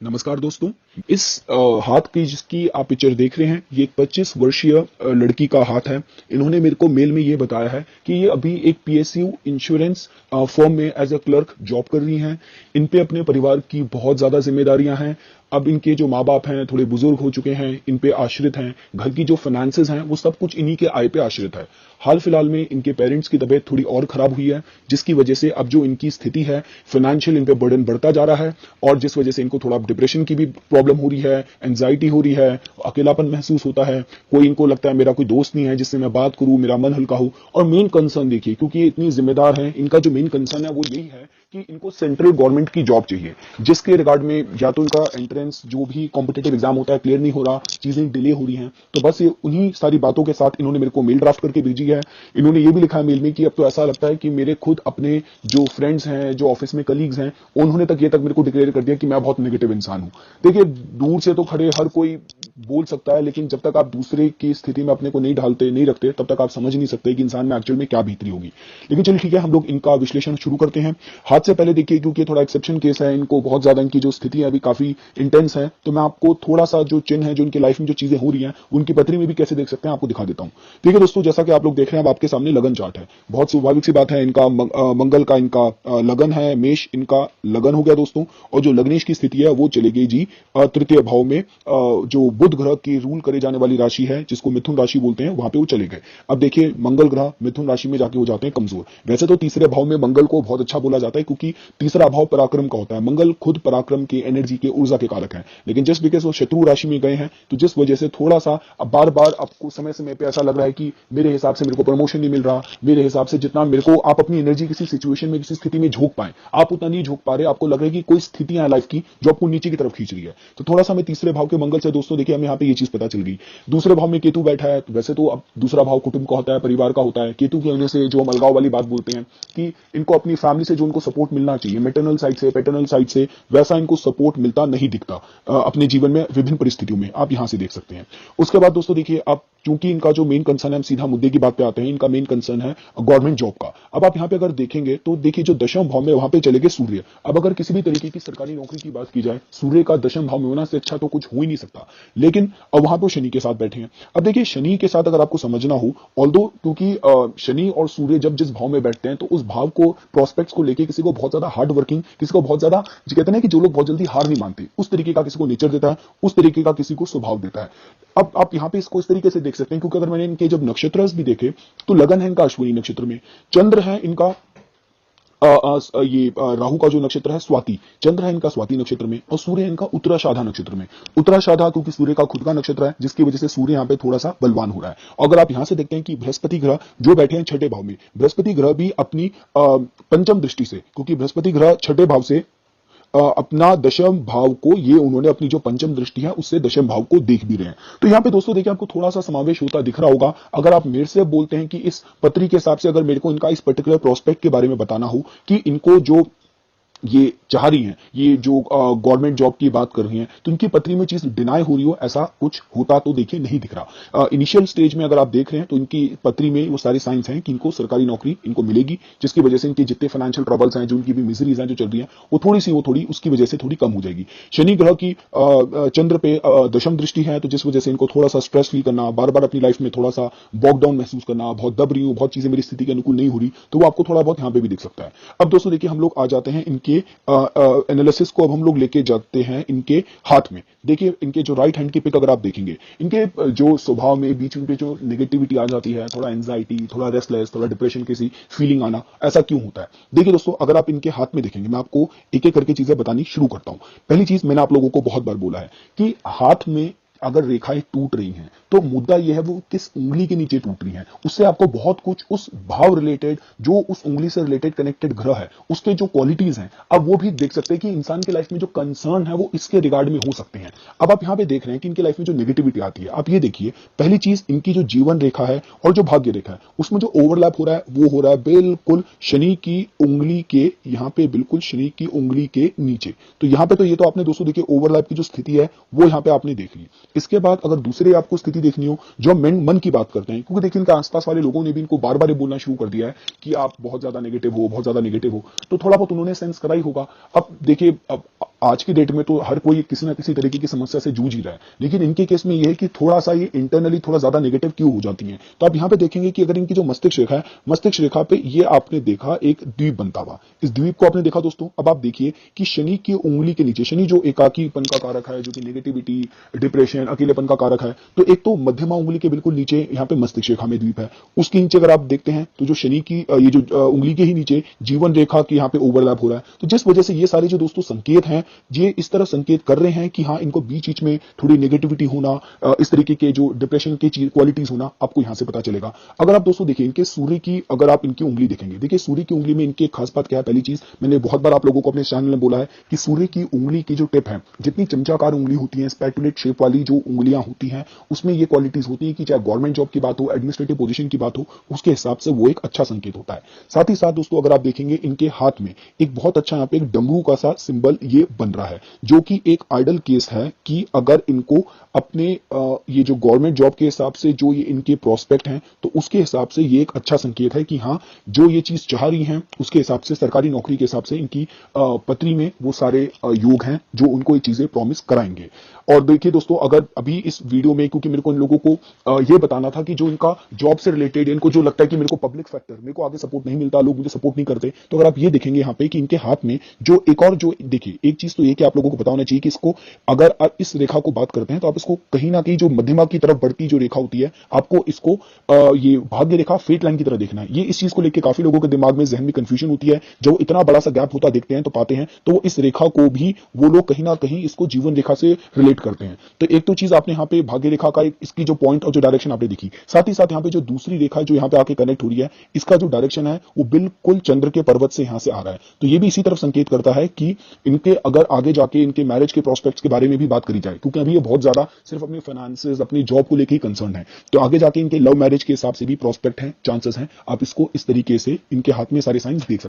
नमस्कार दोस्तों। इस हाथ की जिसकी आप पिक्चर देख रहे हैं, ये एक 25 वर्षीय लड़की का हाथ है। इन्होंने मेरे को मेल में ये बताया है कि ये अभी एक पीएसयू इंश्योरेंस फर्म में एज अ क्लर्क जॉब कर रही हैं। इन पे अपने परिवार की बहुत ज्यादा जिम्मेदारियां हैं। अब इनके जो माँ बाप हैं थोड़े बुजुर्ग हो चुके हैं, इन पे आश्रित हैं। घर की जो फाइनेंसेस हैं वो सब कुछ इन्हीं के आय पे आश्रित है। हाल फिलहाल में इनके पेरेंट्स की तबीयत थोड़ी और खराब हुई है, जिसकी वजह से अब जो इनकी स्थिति है, फाइनेंशियल इन पे बर्डन बढ़ता जा रहा है और जिस वजह से इनको थोड़ा डिप्रेशन की भी प्रॉब्लम हो रही है, एंजाइटी हो रही है, अकेलापन महसूस होता है। कोई इनको लगता है मेरा कोई दोस्त नहीं है जिससे मैं बात करूं, मेरा मन हल्का हो। और मेन कंसर्न देखिए, क्योंकि ये इतनी जिम्मेदार है, इनका जो मेन कंसर्न है वो यही है कि इनको सेंट्रल गवर्नमेंट की जॉब चाहिए, जिसके रिगार्ड में या तो इनका एंट्रेंस जो भी कॉम्पिटेटिव एग्जाम होता है क्लियर नहीं हो रहा, चीजें डिले हो रही हैं। तो बस ये उन्हीं सारी बातों के साथ इन्होंने मेरे को मेल ड्राफ्ट करके भेजी है। इन्होंने ये भी लिखा है मेल में कि अब तो ऐसा लगता है कि मेरे खुद अपने जो फ्रेंड्स हैं, जो ऑफिस में कलीग्स हैं, उन्होंने तक ये तक मेरे को डिक्लेयर कर दिया कि मैं बहुत नेगेटिव इंसान हूं। देखिए, दूर से तो खड़े हर कोई बोल सकता है, लेकिन जब तक आप दूसरे की स्थिति में अपने को नहीं ढालते, नहीं रखते, तब तक आप समझ नहीं सकते कि इंसान में एक्चुअल में क्या बीतरी होगी। लेकिन चलिए ठीक है, हम लोग इनका विश्लेषण शुरू करते हैं। हाथ से पहले देखिए, क्योंकि थोड़ा एक्सेप्शन केस है, इनको बहुत ज्यादा इनकी जो स्थिति है अभी काफी इंटेंस है, तो मैं आपको थोड़ा सा जो चिन्ह है, जो इनकी लाइफ में जो चीजें हो रही हैं, उनकी पथरी में भी कैसे देख सकते हैं आपको दिखा देता हूं। ठीक है दोस्तों, जैसा कि आप लोग देख रहे हैं, अब आपके सामने लगन चार्ट है। बहुत स्वाभाविक सी बात है, इनका मंगल का इनका लगन है, मेष इनका लगन हो गया दोस्तों। और जो लग्नेश की स्थिति है वो चली गई जी तृतीय भाव में, जो बुध ग्रह की रूल करे जाने वाली राशि है, जिसको मिथुन राशि बोलते हैं, वहां पे वो चले गए। अब देखिए, मंगल ग्रह मिथुन राशि में जाके हो जाते हैं कमजोर। वैसे तो तीसरे भाव में मंगल को बहुत अच्छा बोला जाता है, क्योंकि तीसरा भाव पराक्रम का होता है। मंगल खुद पराक्रम की, एनर्जी के, ऊर्जा के कारक है। लेकिन जस्ट बिकॉज वो शत्रु राशि में गए हैं, तो जिस वजह से थोड़ा सा अब बार बार आपको समय समय पे ऐसा लग रहा है कि मेरे हिसाब से मेरे को प्रमोशन नहीं मिल रहा, मेरे हिसाब से जितना मेरे को आप अपनी एनर्जी किसी सिचुएशन में, किसी स्थिति में झोंक पाए, आप उतना नहीं झोंक पा रहे। आपको लग रहा है कि कोई स्थितियां है लाइफ की जो आपको नीचे की तरफ खींच रही है। तो थोड़ा सा मैं तीसरे भाव के मंगल से दोस्तों, देखिए, हमें यहाँ पे ये चीज पता चल गई। दूसरे भाव में केतु बैठा है, तो वैसे तो अब दूसरा भाव कुटुंब का होता है, परिवार का होता है। केतु की वजह से जो हम अलगाव वाली बात बोलते हैं कि इनको अपनी फैमिली से जो उनको सपोर्ट मिलना चाहिए, मैटरनल साइड से, पैटर्नल साइड से, वैसा इनको सपोर्ट मिलता नहीं दिखता अपने जीवन में विभिन्न परिस्थितियों में। आप यहां से देख सकते हैं। उसके बाद दोस्तों देखिए, आप चूंकि इनका जो मेन कंसर्न है, हम सीधा मुद्दे की बात पे आते हैं, इनका मेन कंसर्न है गवर्नमेंट जॉब का। अब आप यहां पे अगर देखेंगे तो देखिए, जो दशम भाव में वहां पे चले गए सूर्य। अब अगर किसी भी तरीके की सरकारी नौकरी की बात की जाए, सूर्य का दशम भाव में होना से अच्छा तो कुछ हो ही नहीं सकता। लेकिन अब वहां पे शनि के साथ बैठे हैं। अब देखिए, शनि के साथ अगर आपको समझना हो, ऑल्दो क्योंकि शनि और सूर्य जब जिस भाव में बैठते हैं, तो उस भाव को, प्रोस्पेक्ट्स को लेके किसी को बहुत ज्यादा हार्ड वर्किंग, किसी को बहुत ज्यादा, जो कहते हैं कि जो लोग बहुत जल्दी हार नहीं मानते, उस तरीके का किसी को नेचर देता है, उस तरीके का किसी को स्वभाव देता है। अब आप यहां पे इसको इस तरीके से देख सकते हैं, क्योंकि अगर मैंने इनके जब नक्षत्र भी देखे, तो लगन है इनका अश्विनी नक्षत्र में, चंद्र है इनका राहु का जो नक्षत्र है स्वाति, चंद्र है इनका स्वाति नक्षत्र में, और सूर्य है इनका उत्तराषाढ़ा नक्षत्र में। उत्तराषाढ़ा क्योंकि सूर्य का खुद का नक्षत्र है, जिसकी वजह से सूर्य यहां पे थोड़ा सा बलवान हो रहा है। अगर आप यहां से देखते हैं कि बृहस्पति ग्रह जो बैठे हैं छठे भाव में, बृहस्पति ग्रह भी अपनी पंचम दृष्टि से, क्योंकि बृहस्पति ग्रह छठे भाव से अपना दशम भाव को, ये उन्होंने अपनी जो पंचम दृष्टि है उससे दशम भाव को देख भी रहे हैं। तो यहां पे दोस्तों देखिए, आपको थोड़ा सा समावेश होता दिख रहा होगा। अगर आप मेरे से बोलते हैं कि इस पत्री के हिसाब से अगर मेरे को इनका इस पर्टिकुलर प्रोस्पेक्ट के बारे में बताना हो कि इनको जो ये चाह रही हैं, ये जो गवर्नमेंट जॉब की बात कर रही हैं, तो इनकी पत्री में चीज डिनाई हो रही हो, ऐसा कुछ होता तो देखिए नहीं दिख रहा। इनिशियल स्टेज में अगर आप देख रहे हैं, तो इनकी पत्री में वो सारे साइंस हैं कि इनको सरकारी नौकरी इनको मिलेगी, जिसकी वजह से इनके जितने फाइनेंशियल ट्रबल्स हैं, जो उनकी भी मिजरीज हैं जो चल रही हैं, वो थोड़ी उसकी वजह से थोड़ी कम हो जाएगी। शनि ग्रह की चंद्र पे दशम दृष्टि है, तो जिस वजह से इनको थोड़ा सा स्ट्रेस फील करना, बार बार अपनी लाइफ में थोड़ा सा बॉक डाउन महसूस करना, बहुत दब रही हूं, बहुत चीजें मेरी स्थिति के अनुकूल नहीं हो रही, तो वो आपको थोड़ा बहुत यहां पे भी दिख सकता है। अब दोस्तों देखिए, हम लोग आ जाते हैं इनके एनालिसिस को, अब हम लोग लेके जाते हैं इनके हाथ में। देखिए, इनके जो राइट हैंड की पिक अगर आप देखेंगे, इनके जो स्वभाव में बीच में जो नेगेटिविटी आ जाती है, थोड़ा एंजाइटी, थोड़ा रेस्टलेस, थोड़ा डिप्रेशन की सी फीलिंग आना, ऐसा क्यों होता है? देखिए दोस्तों, अगर आप इनके हाथ में देखेंगे, मैं आपको एक एक करके चीजें बतानी शुरू करता हूं। पहली चीज, मैंने आप लोगों को बहुत बार बोला है कि हाथ में अगर रेखाएं टूट रही हैं, तो मुद्दा यह है वो किस उंगली के नीचे टूट रही हैं। उससे आपको बहुत कुछ उस भाव रिलेटेड, जो उस उंगली से रिलेटेड कनेक्टेड ग्रह है, उसके जो क्वालिटीज हैं, अब वो भी देख सकते हैं कि इंसान की लाइफ में जो कंसर्न है वो इसके रिगार्ड में हो सकते हैं। अब आप यहां पे देख रहे हैं कि इनकी लाइफ में जो नेगेटिविटी आती है, आप ये देखिए, पहली चीज, इनकी जो जीवन रेखा है और जो भाग्य रेखा है, उसमें जो ओवरलैप हो रहा है, वो हो रहा है बिल्कुल शनि की उंगली के यहां पे, बिल्कुल शनि की उंगली के नीचे। तो यहां पे तो ये तो आपने दोस्तों देखिए, ओवरलैप की जो स्थिति है वो यहां पे आपने देख ली। इसके बाद अगर दूसरे आपको स्थिति देखनी हो, जो मन की बात करते हैं, क्योंकि देखिए, इनके आसपास वाले लोगों ने भी इनको बार बार बोलना शुरू कर दिया है कि आप बहुत ज्यादा नेगेटिव हो, बहुत ज्यादा नेगेटिव हो, तो थोड़ा बहुत उन्होंने सेंस करा ही होगा। अब देखिए, अब आज की डेट में तो हर कोई किसी ना किसी तरीके की समस्या से जूझ ही रहा है, लेकिन इनके केस में यह है कि थोड़ा सा ये इंटरनली थोड़ा ज्यादा नेगेटिव क्यों हो जाती हैं। तो आप यहां पे देखेंगे कि अगर इनकी जो मस्तिष्क रेखा है, मस्तिष्क रेखा पे ये आपने देखा एक द्वीप बनता हुआ, इस द्वीप को आपने देखा दोस्तों। अब आप देखिए कि शनि की उंगली के नीचे, शनि जो एकाकीपन का कारक है, जो कि नेगेटिविटी, डिप्रेशन, अकेलेपन का कारक है, तो एक तो मध्यमा उंगली के बिल्कुल नीचे यहाँ पे मस्तिष्क रेखा में द्वीप है। उसके नीचे अगर आप देखते हैं तो जो शनि की ये जो उंगली के ही नीचे जीवन रेखा की यहाँ पे ओवरलैप हो रहा है। तो जिस वजह से ये सारे जो दोस्तों संकेत हैं, ये इस तरह संकेत कर रहे हैं कि हाँ, इनको बीच बीच में थोड़ी नेगेटिविटी होना, इस तरीके के जो डिप्रेशन की क्वालिटीज होना आपको यहां से पता चलेगा। अगर आप दोस्तों देखिए इनके सूर्य की, अगर आप इनकी उंगली देखेंगे, देखिए सूर्य की उंगली में इनकी खास बात क्या है। पहली चीज, मैंने बहुत बार आप लोगों को अपने चैनल में बोला है कि सूर्य की उंगली की जो टिप है, जितनी चमचाकार उंगली होती है, स्पैटुलेट शेप वाली जो उंगलियां होती हैं, उसमें ये क्वालिटीज होती है कि चाहे गवर्नमेंट जॉब की बात हो, एडमिनिस्ट्रेटिव पोजीशन की बात हो, उसके हिसाब से वो एक अच्छा संकेत होता है। साथ ही साथ दोस्तों अगर आप देखेंगे इनके हाथ में एक बहुत अच्छा यहाँ पे एक डमरू का सा सिंबल ये बन रहा है, जो कि एक आइडल केस है कि अगर इनको अपने ये जो गवर्नमेंट जॉब के हिसाब से जो ये इनके प्रोस्पेक्ट हैं, तो उसके हिसाब से ये एक अच्छा संकेत है कि हाँ, जो ये चीज चाह रही हैं उसके हिसाब से, सरकारी नौकरी के हिसाब से इनकी पत्री में वो सारे योग हैं जो उनको ये चीजें प्रॉमिस कराएंगे। और देखिए दोस्तों, अगर अभी इस वीडियो में, क्योंकि मेरे को इन लोगों को ये बताना था कि जो इनका जॉब से रिलेटेड, इनको जो लगता है कि मेरे को पब्लिक फैक्टर, मेरे को आगे सपोर्ट नहीं मिलता, लोग मुझे सपोर्ट नहीं करते, तो अगर आप ये देखेंगे यहाँ पे कि इनके हाथ में जो एक और जो देखिए, एक चीज तो ये कि आप लोगों को पता होना चाहिए कि इसको, अगर आप इस रेखा को बात करते हैं तो आप इसको कहीं ना कहीं जो मध्यमा की तरफ बढ़ती जो रेखा होती है, आपको इसको ये भाग्य रेखा, फेट लाइन की तरह देखना है। ये इस चीज को लेकर काफी लोगों के दिमाग में, जहन में कंफ्यूजन होती है। जब इतना बड़ा सा गैप होता देखते हैं तो पाते हैं, तो इस रेखा को भी वो लोग कहीं ना कहीं इसको जीवन रेखा से रिलेट करते हैं। तो एक तो चीज आपने यहाँ पे भाग्य रेखा का एक इसकी जो पॉइंट और जो डायरेक्शन आपने देखी, साथ ही साथ यहाँ पे जो दूसरी रेखा जो यहाँ पे आके कनेक्ट हो रही है, इसका जो डायरेक्शन है वो बिल्कुल चंद्र के पर्वत से यहाँ से आ रहा है। तो ये भी इसी तरफ संकेत करता है कि इनके अगर आगे जाके इनके मैरिज के प्रोस्पेक्ट्स के बारे में भी बात करी जाए, क्योंकि अभी ये बहुत ज्यादा सिर्फ अपने फाइनेंसेस, अपनी जॉब को लेकर ही कंसर्न है, तो आगे जाके इनके लव मैरिज के हिसाब से भी प्रोस्पेक्ट है, चांसेस हैं। आप इसको इस तरीके से इनके हाथ में सारे साइंस देख सकते हैं।